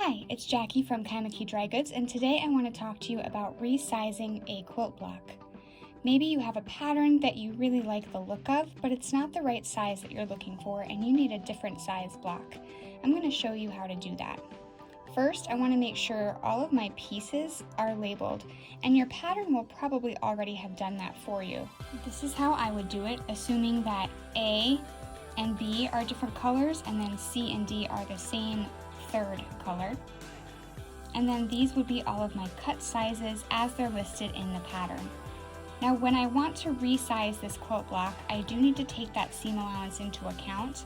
Hi, it's Jackie from Kaimaki Dry Goods, and today I want to talk to you about resizing a quilt block. Maybe you have a pattern that you really like the look of, but it's not the right size that you're looking for and you need a different size block. I'm going to show you how to do that. First, I want to make sure all of my pieces are labeled, and your pattern will probably already have done that for you. This is how I would do it, assuming that A and B are different colors and then C and D are the same third color. And then these would be all of my cut sizes as they're listed in the pattern. Now when I want to resize this quilt block, I do need to take that seam allowance into account,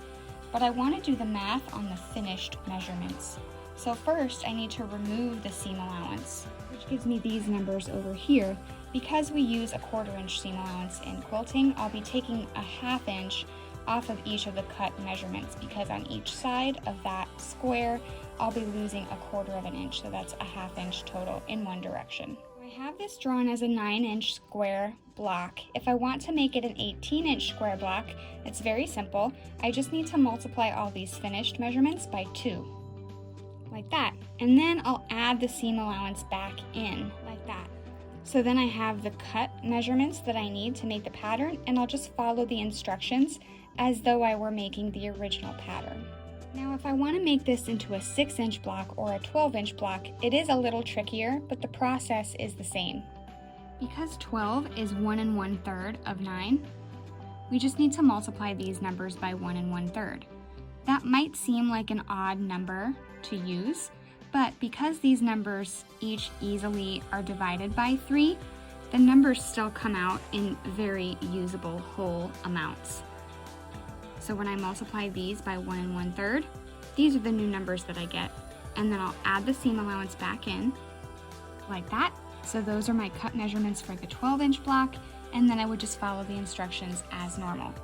but I want to do the math on the finished measurements. So first I need to remove the seam allowance, which gives me these numbers over here. Because we use a 1/4 inch seam allowance in quilting, I'll be taking a 1/2 inch off of each of the cut measurements, because on each side of that square I'll be losing a 1/4 inch, so that's a 1/2 inch total in one direction. I have this drawn as a 9-inch square block. If I want to make it an 18-inch square block, it's very simple. I just need to multiply all these finished measurements by 2, like that, and then I'll add the seam allowance back in, like that. So then I have the cut measurements that I need to make the pattern, and I'll just follow the instructions as though I were making the original pattern. Now if I want to make this into a 6-inch block or a 12-inch block, it is a little trickier, but the process is the same. Because 12 is 1 1/3 of 9, we just need to multiply these numbers by 1 1/3. That might seem like an odd number to use, but because these numbers each easily are divided by 3, the numbers still come out in very usable whole amounts. So when I multiply these by 1 1/3, these are the new numbers that I get. And then I'll add the seam allowance back in, like that. So those are my cut measurements for the 12-inch block, and then I would just follow the instructions as normal.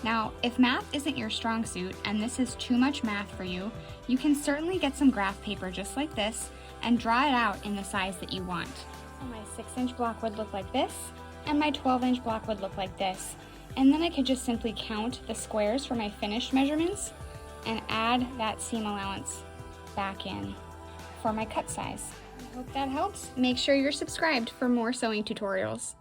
Now, if math isn't your strong suit and this is too much math for you, you can certainly get some graph paper just like this and draw it out in the size that you want. So my 6-inch block would look like this, and my 12-inch block would look like this. And then I could just simply count the squares for my finished measurements and add that seam allowance back in for my cut size. I hope that helps. Make sure you're subscribed for more sewing tutorials.